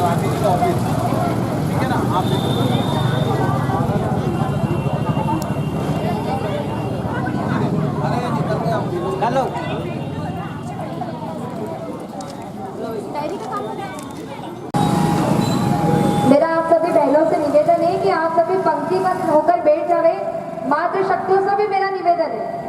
Office, ठीक है ना? आप हेलो मेरा आप सभी बहनों से निवेदन है कि आप सभी पंक्तिबद्ध होकर बैठ जावे। मातृशक्तियों से भी मेरा निवेदन है।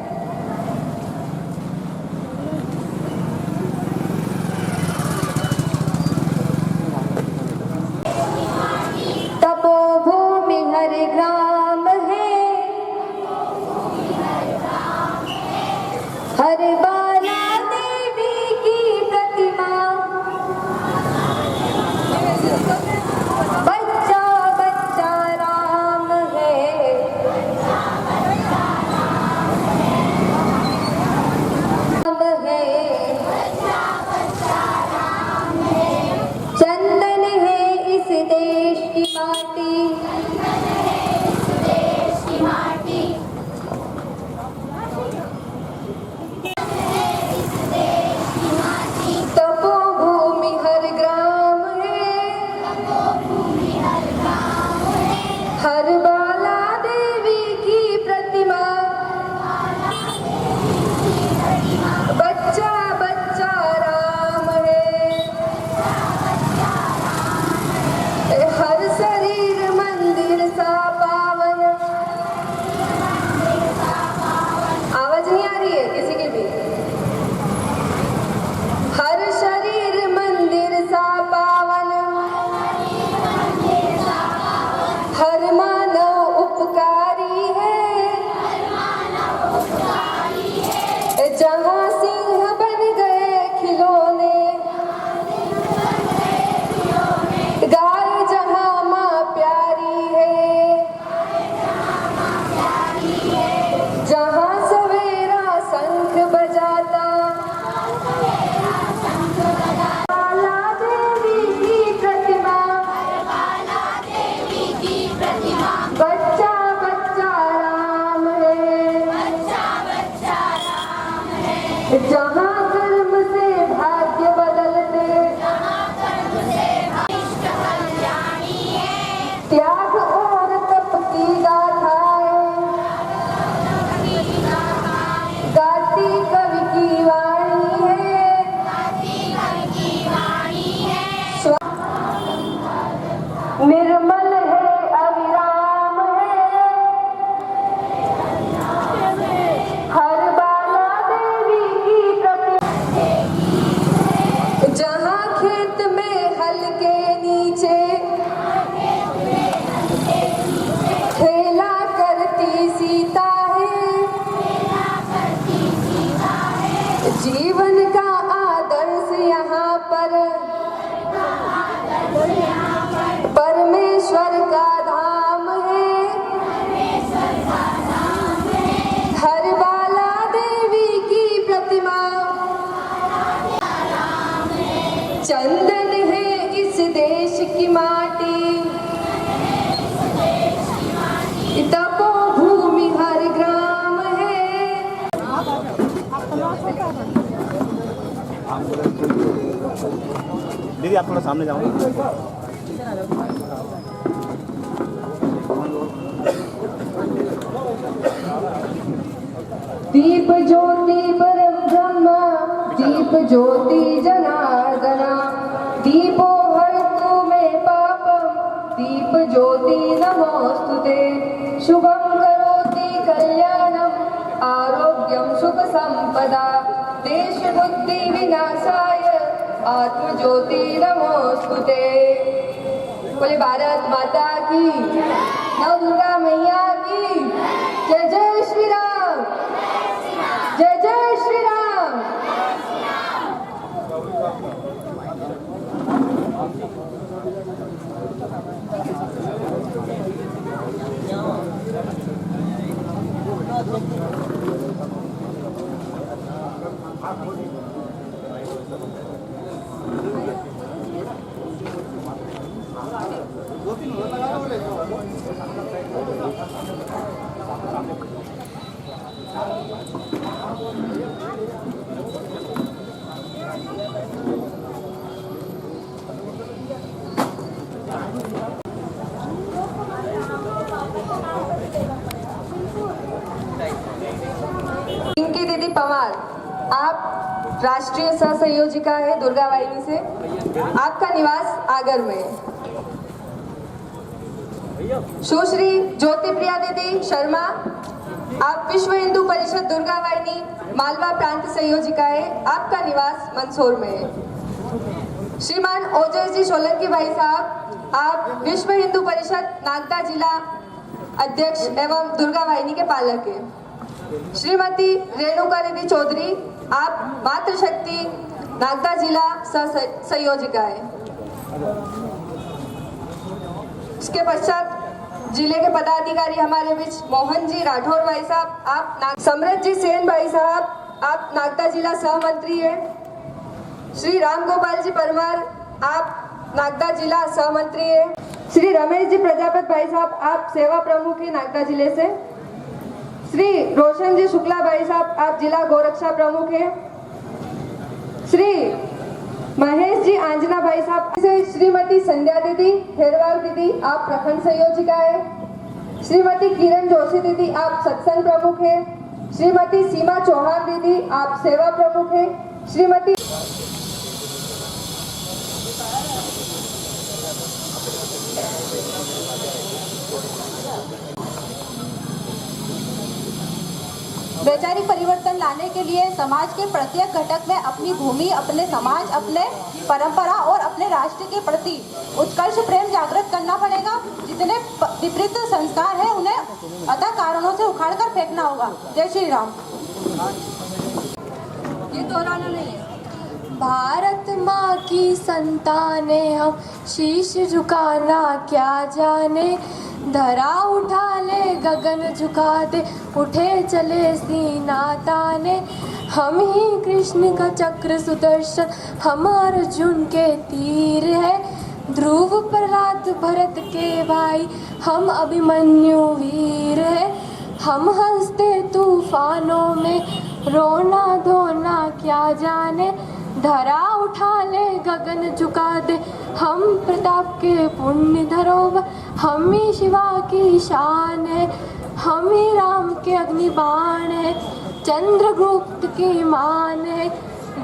तपोभूमि हर ग्राम है, हर बाला देवी की प्रतिमा, बच्चा बच्चा राम है, चंदन है इस देश की माटी, तपोभूमि हर ग्राम है, हर बाला देवी की प्रतिमा, बच्चा बच्चा राम है, हर शरीर मंदिर सा पावन। आवाज नहीं आ रही है किसी की भी? हर शरीर मंदिर सा पावन, हर मानव उपकारी है, जहाँ सिंह बन गए खिलौने, गाय जहाँ माँ प्यारी है, जहाँ सवेरा शंख बजाता, बाला देवी की प्रतिमा, बच्चा बच्चा राम है, जहाँ कर्म से भाग्य बदलते, त्याग और तप की गाथाएं गाती कवि की वाणी है, निर्मल है अविराम है, हर बाला देवी की प्रतिमा, जहाँ खेत में हल के नीचे खेला करती सीता है, जीवन का आदर्श यहाँ पर परमेश्वर का धाम है, हर बाला देवी की प्रतिमा, चंदन है इस देश की माटी, तपोभूमि हर ग्राम है। दीदी आप थोड़ा सामने जाओ। दीप ज्योति परम ब्रह्म, दीप ज्योति जनार्दना, दीपो हरतु मे पापम, दीप ज्योति नमोस्तुते, शुभं करोति कल्याणम, आरोग्यम सुख संपदा, देश बुद्धि विनाशाय, आत्म ज्योति नमोस्तुते। बोले भारत माता की, नव दुर्गा मैया की जय। जय श्री राम, जय जय श्री राम। दो तीन लगा बोले आप राष्ट्रीय सह संयोजिका है दुर्गा वाहिनी से। आपका निवास आगर में है। सुश्री ज्योति प्रिया दीदी शर्मा, आप विश्व हिंदू परिषद दुर्गा वाहिनी मालवा प्रांत संयोजिका है। आपका निवास मंदसौर में है। श्रीमान ओजस जी सोलंकी भाई साहब, आप विश्व हिंदू परिषद नागदा जिला अध्यक्ष एवं दुर्गा वाहिनी के पालक हैं। श्रीमती रेणुका दीदी चौधरी, आप मातृशक्ति नागदा जिला संयोजिका है। इसके पश्चात जिले के पदाधिकारी हमारे बीच मोहन जी राठौर भाई साहब, आप समृद्ध जी सेन भाई साहब, आप नागदा जिला सह मंत्री हैं। श्री राम गोपाल जी परमार, आप नागदा जिला सह मंत्री हैं। श्री रमेश जी प्रजापत भाई साहब, आप सेवा प्रमुख हैं नागदा जिले से। श्री रोशन जी शुक्ला भाई साहब, आप जिला गोरक्षा प्रमुख हैं। श्री महेश जी आंजना भाई साहब से श्रीमती संध्या दीदी खेरवाल दीदी, आप प्रखंड संयोजिका है। श्रीमती किरण जोशी दीदी, आप सत्संग प्रमुख हैं। श्रीमती सीमा चौहान दीदी, आप सेवा प्रमुख हैं। श्रीमती वैचारिक परिवर्तन लाने के लिए समाज के प्रत्येक घटक में अपनी भूमि, अपने समाज, अपने परंपरा और अपने राष्ट्र के प्रति उत्कर्ष प्रेम जागृत करना पड़ेगा। जितने विपरीत संस्कार हैं उन्हें अतः कारणों से उखाड़ कर फेंकना होगा। जय श्री राम। ये दोहराना नहीं है। भारत माँ की संतानें हम, शीश झुकाना क्या जाने। धरा उठा ले गगन झुका दे, उठे चले सीना ताने। हम ही कृष्ण का चक्र सुदर्शन, हम अर्जुन के तीर है। ध्रुव प्रहलाद भरत के भाई, हम अभिमन्यु वीर है। हम हंसते तूफानों में, रोना धोना क्या जाने। धरा उठा ले गगन झुका दे, हम प्रताप के पुण्य धरोहर। हम ही शिवा की शान है, हम ही राम के अग्निबाण है। चंद्रगुप्त की मान है,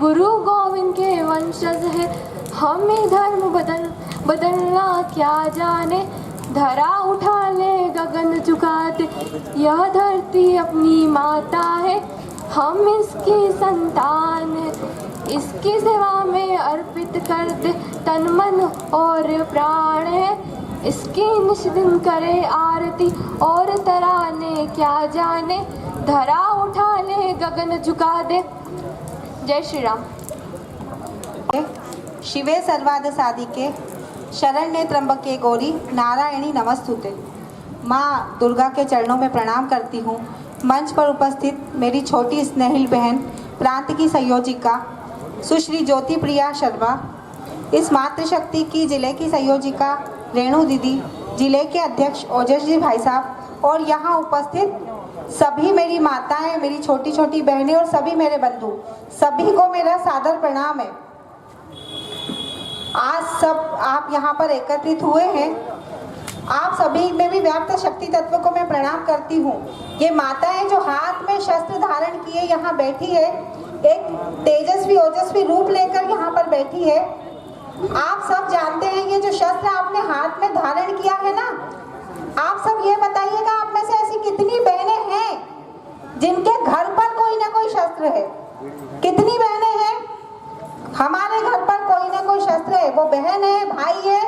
गुरु गोविंद के वंशज है। हम ही धर्म बदलना क्या जाने। धरा उठा ले गगन झुका दे, यह धरती अपनी माता है। हम इसकी संतान है, इसकी सेवा में अर्पित कर दे तन मन और प्राण है। इसकी निष्दिन करे आरती और तराने क्या जाने। धरा उठा ले गगन झुका दे। जय श्री राम। शिवे सर्वाद साधिके शरण्ये त्र्यंबके गौरी नारायणी नमस्तुते। माँ दुर्गा के चरणों में प्रणाम करती हूँ। मंच पर उपस्थित मेरी छोटी स्नेहिल बहन प्रांत की संयोजिका सुश्री ज्योति प्रिया शर्मा, इस मातृशक्ति की जिले की संयोजिका रेणु दीदी, जिले के अध्यक्ष ओजस जी भाई साहब और यहाँ उपस्थित सभी मेरी माताएं, मेरी छोटी छोटी बहनें और सभी मेरे बंधु, सभी को मेरा सादर प्रणाम है। आज सब आप यहाँ पर एकत्रित हुए हैं, आप सभी में भी व्याप्त शक्ति तत्व को मैं प्रणाम करती हूँ। ये माताएं जो हाथ में शस्त्र धारण किए यहाँ बैठी है, एक तेजस्वी ओजस्वी रूप लेकर यहाँ पर बैठी है। आप सब जानते हैं ये जो शस्त्र आपने हाथ में धारण किया है ना, आप सब ये बताइएगा आप में से ऐसी कितनी बहनें हैं जिनके घर पर कोई ना कोई शस्त्र है। कितनी बहनें हैं हमारे घर पर कोई ना कोई शस्त्र है, वो बहन है, भाई है,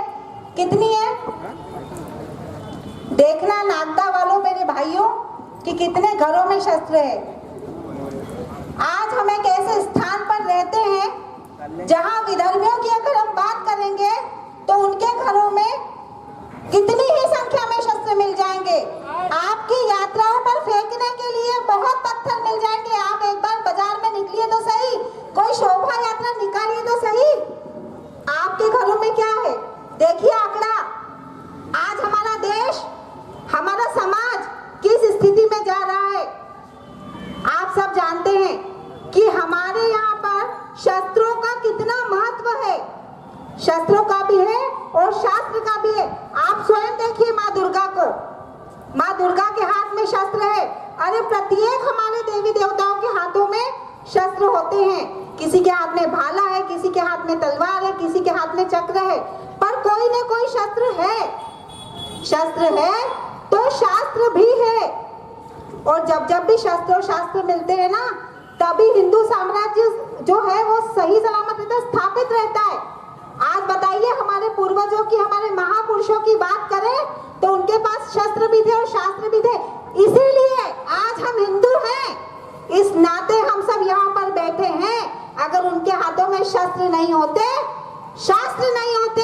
कितनी है? देखना नागदा वालों मेरे भाइयों कि कितने घरों में शस्त्र है। आज हम एक ऐसे स्थान पर रहते हैं जहां विदर्भियों की अगर हम बात करेंगे तो उनके घरों में कितनी ही संख्या में शस्त्र मिल जाएंगे। आपकी यात्राओं पर फेंकने के लिए बहुत पत्थर मिल जाएंगे। आप एक बार बाजार में निकलिए तो सही, कोई शोभा यात्रा निकालिए तो सही, आपके घरों में क्या है? देखिए आंकड़ा, आज हमारा देश, हमारा समाज किस स्थिति में जा रहा है। आप सब जानते हैं कि हमारे यहाँ पर शस्त्रों का कितना महत्व है। शस्त्रों का भी है और शास्त्र का भी है। आप स्वयं देखिए माँ दुर्गा को, माँ दुर्गा के हाथ में शस्त्र है। अरे प्रत्येक हमारे देवी देवताओं के हाथों में शस्त्र होते हैं, किसी के हाथ में भाला है, किसी के हाथ में तलवार है, किसी के हाथ में चक्र है, पर कोई न कोई शस्त्र है। शस्त्र है तो शास्त्र भी है, और जब जब भी शस्त्र और शास्त्र मिलते हैं ना, तभी हिंदू साम्राज्य जो है वो सही सलामत रहता, स्थापित रहता है। आज बताइए, हमारे पूर्वजों की, हमारे महापुरुषों की बात करें तो उनके पास शस्त्र भी थे और शास्त्र भी थे, इसीलिए आज हम हिंदू हैं। इस नाते हम सब यहाँ पर बैठे हैं। अगर उनके हाथों में शस्त्र नहीं होते, शास्त्र नहीं होते,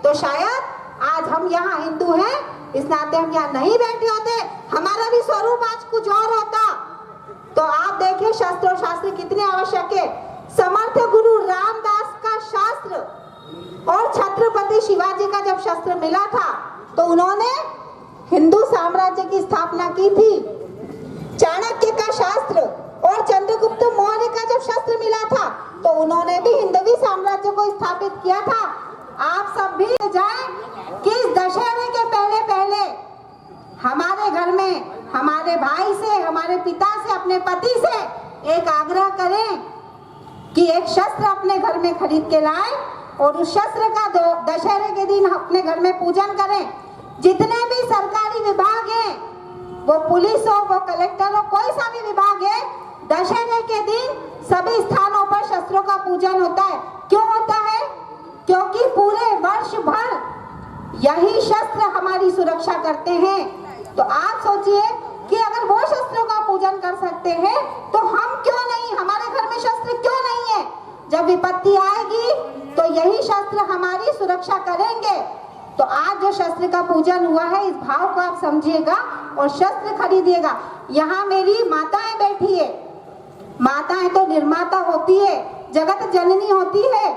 तो शायद आज हम यहाँ हिंदू हैं, इस नाते हम यहाँ नहीं बैठे होते, हमारा भी स्वरूप आज कुछ और होता। तो आप देखिए शस्त्र और शास्त्र कितने आवश्यक है। समर्थ गुरु रामदास का शास्त्र और छत्रपति शिवाजी का जब शस्त्र मिला था तो उन्होंने हिंदू साम्राज्य की स्थापना की थी। चाणक्य का शास्त्र और चंद्रगुप्त मौर्य का जब शस्त्र मिला था तो उन्होंने भी हिंदवी साम्राज्य को स्थापित किया था। आप सब भी जाएं कि इस दशहरे के पहले पहले हमारे घर में हमारे भाई से, हमारे पिता से, अपने पति से एक आग्रह करें कि एक शस्त्र अपने घर में खरीद के लाएं और उस शस्त्र का दशहरे के दिन अपने घर में पूजन करें। जितने भी सरकारी विभाग हैं, वो पुलिस हो, वो कलेक्टर हो, कोई सा भी विभाग है, दशहरे के दिन सभी स्थानों पर शस्त्रों का पूजन होता है। क्यों होता है? क्योंकि पूरे वर्ष भर यही शस्त्र हमारी सुरक्षा करते हैं। तो आप सोचिए कि अगर वो शस्त्रों का पूजन कर सकते हैं तो हम क्यों नहीं, हमारे घर में शस्त्र क्यों नहीं है? जब विपत्ति आएगी तो यही शस्त्र हमारी सुरक्षा करेंगे। तो आज जो शस्त्र का पूजन हुआ है, इस भाव को आप समझिएगा और शस्त्र खरीदिएगा। यहाँ मेरी माताएं बैठी है, माताएं तो निर्माता होती है, जगत जननी होती है,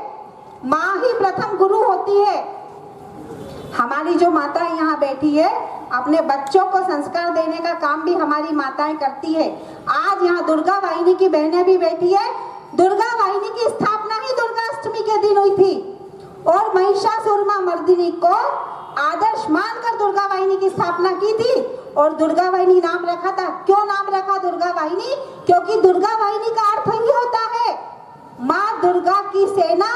माँ ही प्रथम गुरु होती है। हमारी जो माताएं यहाँ बैठी है, अपने बच्चों को संस्कार देने का काम भी हमारी माताएं करती है। आज यहाँ दुर्गा वाहिनी की बहनें भी बैठी है। दुर्गा वाहिनी की स्थापना ही दुर्गा अष्टमी के दिन हुई थी और महिषासुरमर्दिनी को आदर्श मानकर दुर्गा वाहिनी की स्थापना की थी और दुर्गा वाहिनी नाम रखा था। क्यों नाम रखा दुर्गा वाहिनी? क्योंकि दुर्गा वाहिनी का अर्थ ही होता है माँ दुर्गा की सेना।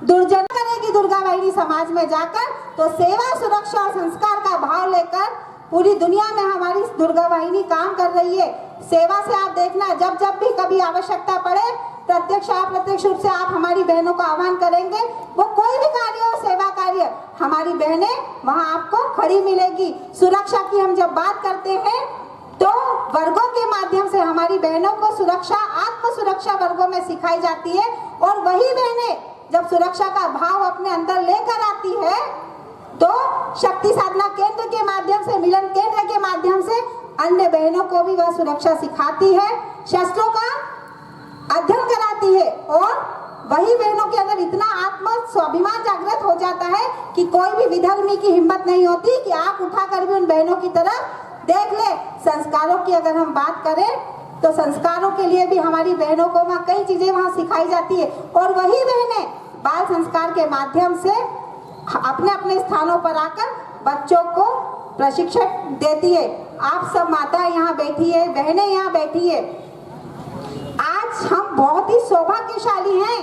दुर्जन करेगी दुर्गा वाहिनी समाज में जाकर, तो सेवा, सुरक्षा और संस्कार का भाव लेकर पूरी दुनिया में हमारी दुर्गा वाहिनी काम कर रही है। सेवा से आप देखना, जब जब भी कभी आवश्यकता पड़े, प्रत्यक्ष अप्रत्यक्ष रूप से आप हमारी बहनों को आह्वान करेंगे, वो कोई भी कार्य हो, सेवा कार्य, हमारी बहनें वहां आपको खड़ी मिलेगी। सुरक्षा की हम जब बात करते हैं तो वर्गों के माध्यम से हमारी बहनों को सुरक्षा, आत्म सुरक्षा वर्गों में सिखाई जाती है और वही बहनें जब सुरक्षा का भाव अपने अंदर लेकर आती है तो शक्ति साधना केंद्र के माध्यम से, मिलन केंद्र के माध्यम से अन्य बहनों को भी वह सुरक्षा सिखाती है, शस्त्रों का अध्ययन कराती है। और वही बहनों के अंदर इतना आत्म स्वाभिमान जागृत हो जाता है कि कोई भी विधर्मी की हिम्मत नहीं होती कि आंख उठाकर भी उन बहनों की तरफ देख ले। संस्कारों की अगर हम बात करें तो संस्कारों के लिए भी हमारी बहनों को वहाँ कई चीजें वहाँ सिखाई जाती है और वही बहनें बाल संस्कार के माध्यम से अपने अपने स्थानों पर आकर बच्चों को प्रशिक्षण देती है। आप सब माताएं यहाँ बैठी है, बहनें यहाँ बैठी है। आज हम बहुत ही सौभाग्यशाली हैं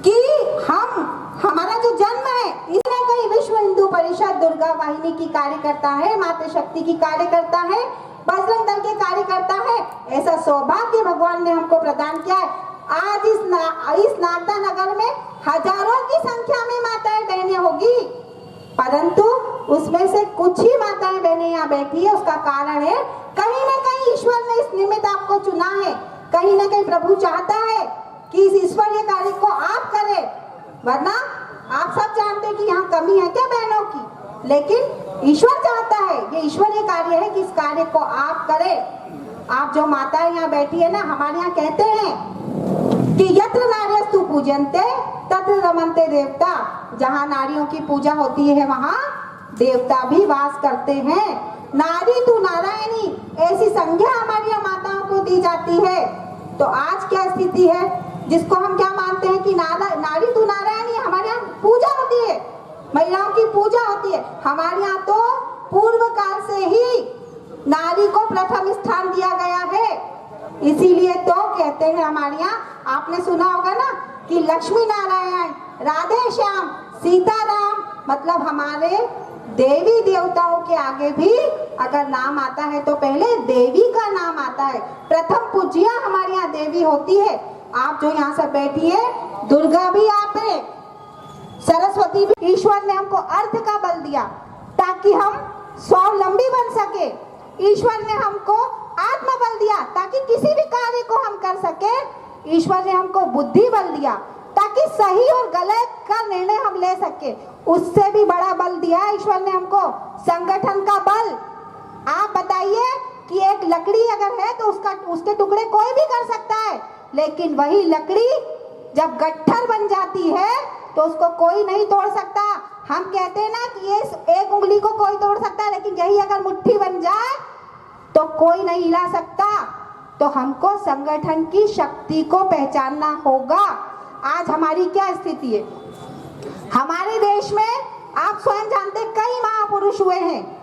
कि हमारा जो जन्म है, इसमें कई विश्व हिंदू परिषद दुर्गा वाहिनी की कार्यकर्ता है, माता शक्ति की कार्यकर्ता है, बजरंग दल के कार्यकर्ता है। ऐसा सौभाग्य भगवान ने हमको प्रदान किया है। आज इस नागदा नगर में हजारों की संख्या में माताएं बहनें होगी, परंतु उसमें से कुछ ही माताएं बहनें यहाँ बैठी है। उसका कारण है कहीं न कहीं ईश्वर ने इस निमित्त आपको चुना है, कहीं न कहीं प्रभु चाहता है कि इस ईश्वरीय कार्य को आप करें, वरना आप सब जानते हैं कि यहाँ कमी है क्या बहनों की, लेकिन ईश्वर चाहता है, ये ईश्वरीय कार्य है कि इस कार्य को आप करें। आप जो माताएं यहाँ बैठी है ना, हमारे यहाँ कहते हैं कि यत्र नार्यस्तु पूजन्ते तत्र रमन्ते देवता, जहाँ नारियों की पूजा होती है वहाँ देवता भी वास करते हैं। नारी तू नारायणी, ऐसी संज्ञा हमारी माताओं को दी जाती है। तो आज क्या स्थिति है, जिसको हम क्या मानते हैं कि नारी तू नारायणी, हमारे यहाँ पूजा होती है, महिलाओं की पूजा होती है। हमारे यहाँ तो पूर्व काल से ही नारी को प्रथम स्थान दिया गया है। इसीलिए तो कहते हैं हमारे यहाँ, आपने सुना होगा ना कि लक्ष्मी नारायण, राधे श्याम, सीताराम, मतलब हमारे देवी देवताओं के आगे भी अगर नाम आता है तो पहले देवी का नाम आता है। प्रथम पूज्या हमारे यहाँ देवी होती है। आप जो यहाँ से बैठी है, दुर्गा भी आप है, सरस्वती भी। ईश्वर ने हमको अर्थ का बल दिया ताकि हम स्वावलंबी बन सके। ईश्वर ने हमको आत्मबल दिया ताकि किसी भी कार्य को हम कर सके। ईश्वर ने हमको बुद्धि बल दिया ताकि सही और गलत का निर्णय हम ले सके। उससे भी बड़ा बल दिया है ईश्वर ने हमको, संगठन का बल। आप बताइए कि एक लकड़ी अगर है तो उसके टुकड़े कोई भी कर सकता है, लेकिन वही लकड़ी जब गट्ठर बन जाती है तो उसको कोई नहीं तोड़ सकता। हम कहते हैं ना कि ये एक उंगली को कोई तोड़ सकता है, लेकिन यही अगर मुट्ठी बन जाए तो कोई नहीं हिला सकता। तो हमको संगठन की शक्ति को पहचानना होगा। आज हमारी क्या स्थिति है हमारे देश में? आप स्वयं जानते कई महापुरुष हुए हैं।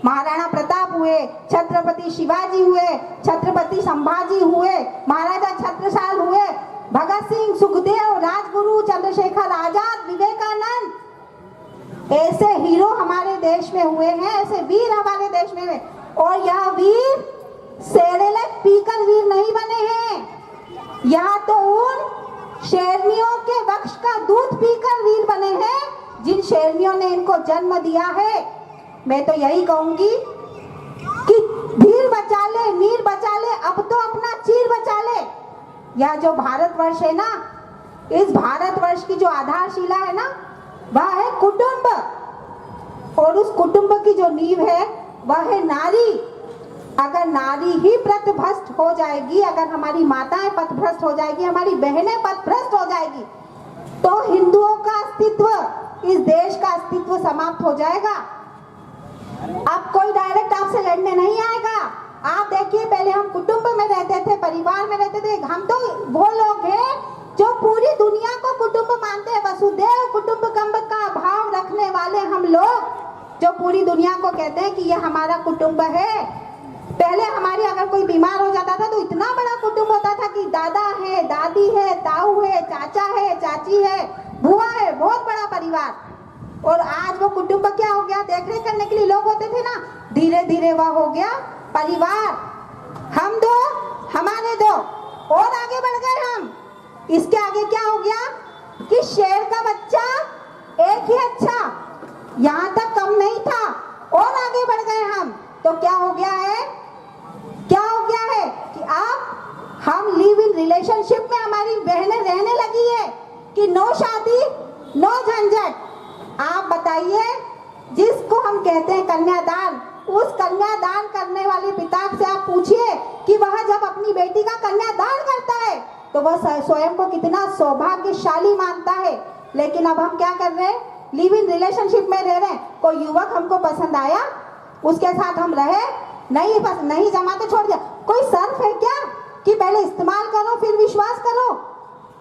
महाराणा प्रताप हुए, छत्रपति शिवाजी हुए, छत्रपति संभाजी हुए, महाराजा छत्रसाल हुए, भगत सिंह, सुखदेव, राजगुरु, चंद्रशेखर आजाद, विवेकानंद। ऐसे हीरो हमारे देश में हुए हैं, ऐसे वीर हमारे देश में हुए। और यह वीर सेरेलैक पीकर वीर नहीं बने हैं, यह तो उन शेरनियों के वक्ष का दूध पीकर वीर बने हैं जिन शेरनियों ने इनको जन्म दिया है। मैं तो यही कहूंगी कि धीर बचा ले, नीर बचा ले, अब तो अपना चीर बचा ले। यह जो भारतवर्ष है ना, इस भारतवर्ष की जो आधारशिला है ना, वह है कुटुंब। और उस कुटुंब की जो नींव है वह है नारी। अगर नारी ही पथभ्रष्ट हो जाएगी, अगर हमारी माताएं पथभ्रष्ट हो जाएगी, हमारी बहनें पथभ्रष्ट हो जाएगी, तो हिंदुओं का अस्तित्व, इस देश का अस्तित्व समाप्त हो जाएगा। अब कोई डायरेक्ट आपसे लड़ने नहीं आएगा। आप देखिए, पहले हम कुटुंब में रहते थे, परिवार में रहते थे। हम तो वो लोग हैं जो पूरी दुनिया को कुटुंब मानते हैं। वसुदेव कुटुंबकम का भाव रखने वाले हम लोग, जो पूरी दुनिया को कहते हैं कि यह हमारा कुटुंब है। पहले हमारी अगर कोई बीमार हो जाता था तो इतना बड़ा कुटुंब होता था कि दादा है, दादी है, ताऊ है, चाचा है, चाची है, बुआ है, बहुत बड़ा परिवार। और आज वो कुटुंब क्या हो गया? देखरेख करने के लिए लोग होते थे ना, धीरे धीरे वह हो गया परिवार। हम दो, हमारे दो, और आगे बढ़ गए हम। इसके आगे क्या हो गया कि शेर का बच्चा एक ही अच्छा, यहाँ तक कम नहीं था, और आगे बढ़ गए हम। तो क्या हो गया है? क्या हो गया है कि अब हम लिव इन रिलेशनशिप में हमारी बहनें रहने लगी है कि नो शादी, नो झंझट। आप बताइए, जिसको हम कहते हैं कन्यादान, उस कन्यादान करने वाले पिता से आप पूछिए कि वह जब अपनी बेटी का कन्यादान करता है तो वह स्वयं को कितना सौभाग्यशाली मानता है। लेकिन अब हम क्या कर रहे हैं? लिव इन रिलेशनशिप में रह रहे हैं। कोई युवक हमको पसंद आया, उसके साथ हम रहे, नहीं जमा तो छोड़ दिया। कोई शर्त है क्या कि पहले इस्तेमाल करो फिर विश्वास करो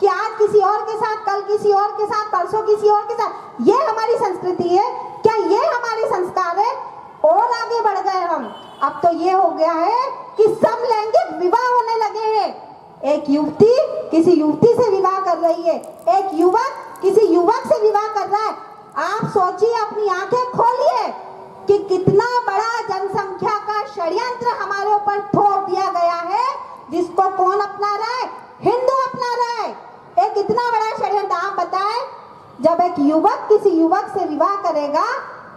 कि आज किसी और के साथ, कल किसी और के साथ, परसों किसी और के साथ? ये हमारी संस्कृति है क्या? ये हमारे संस्कार है? और आगे बढ़ गए हम। अब तो ये हो गया है कि समलैंगिक विवाह होने लगे हैं। एक युवती किसी युवती से विवाह कर रही है, एक युवक किसी युवक से विवाह कर रहा है। आप सोचिए, अपनी आंखें खोलिए कि कितना बड़ा जनसंख्या का षड्यंत्र हमारे ऊपर थोप दिया गया है, जिसको कौन अपना रहा है? हिंदू अपना रहा है। एक इतना बड़ा षड्यंत्र। आप बताएं, जब एक युवक किसी युवक से विवाह करेगा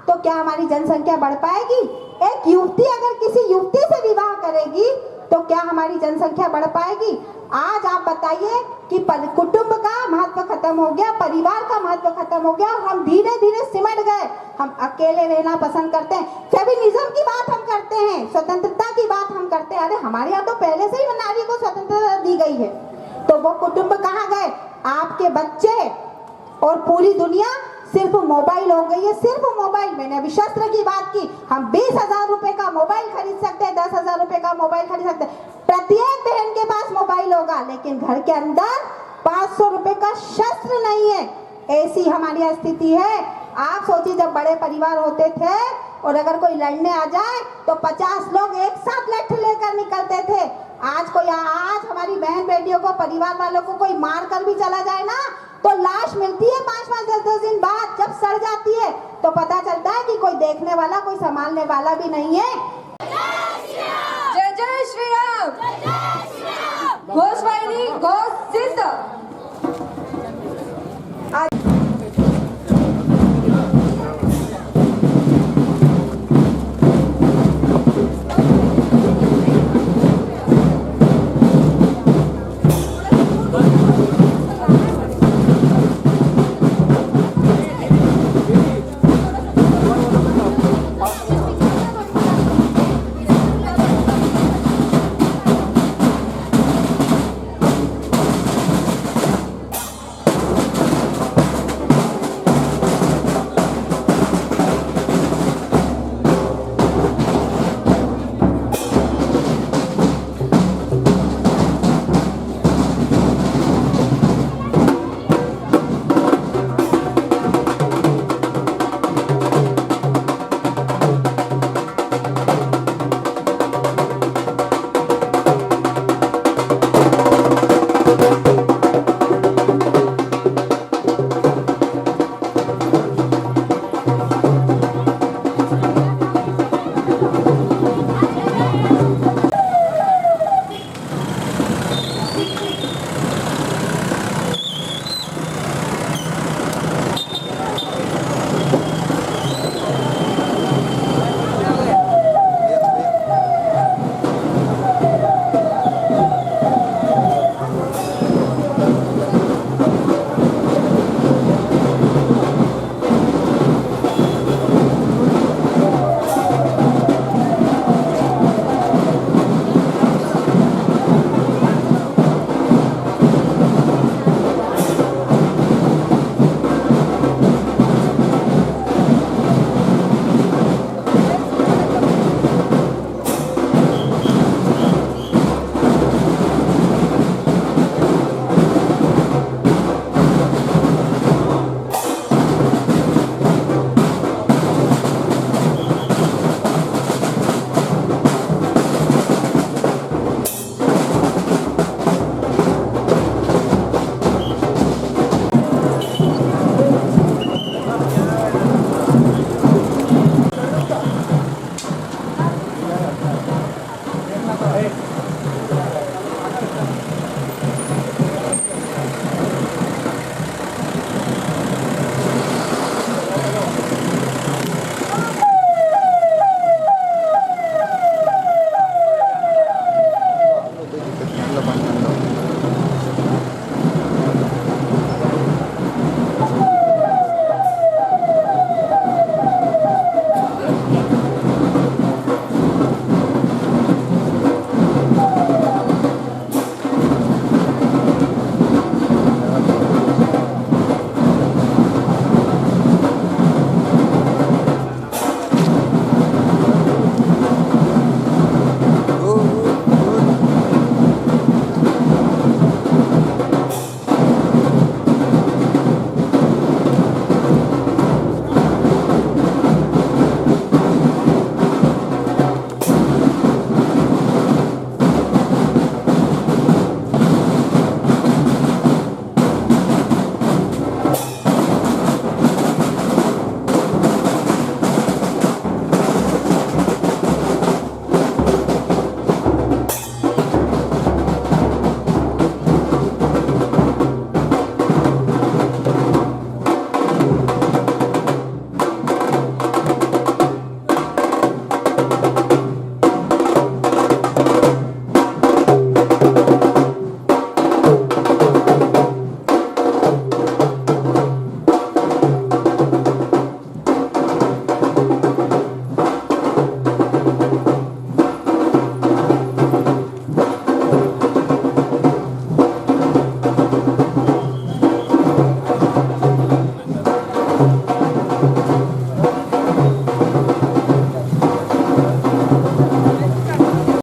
तो क्या हमारी जनसंख्या बढ़ पाएगी? एक युवती अगर किसी युवती से विवाह करेगी तो क्या हमारी जनसंख्या बढ़ पाएगी? आज आप बताइए कि कुटुंब का महत्व खत्म हो गया, परिवार का महत्व खत्म हो गया। हम धीरे धीरे सिमट गए, हम अकेले रहना पसंद करते हैं। फेमिनिज्म की बात हम करते हैं, स्वतंत्रता की बात हम करते हैं। अरे हमारे यहाँ तो पहले से ही नारी को स्वतंत्रता दी गई है। तो वो कुटुंब कहाँ गए? आपके बच्चे और पूरी दुनिया सिर्फ मोबाइल हो गई है, सिर्फ मोबाइल। मैंने अभी शस्त्र की बात की। हम 20,000 रुपए का मोबाइल खरीद सकते हैं, 10,000 रुपए का मोबाइल खरीद सकते हैं। प्रत्येक बहन के पास मोबाइल होगा, लेकिन घर के अंदर 500 रुपए का शस्त्र नहीं है। ऐसी हमारी स्थिति है। आप सोचिए, जब बड़े परिवार होते थे और अगर कोई लड़ने आ जाए तो 50 लोग एक साथ लठ लेकर निकलते थे। आज हमारी बहन बेटियों को, परिवार वालों को कोई मार कर भी चला जाए ना, तो लाश मिलती है 5-5, 10-10 दिन बाद। जब सड़ जाती है तो पता चलता है कि कोई देखने वाला, कोई संभालने वाला भी नहीं है। जय जय श्री राम। घोष वाहिनी घोष सिद्ध।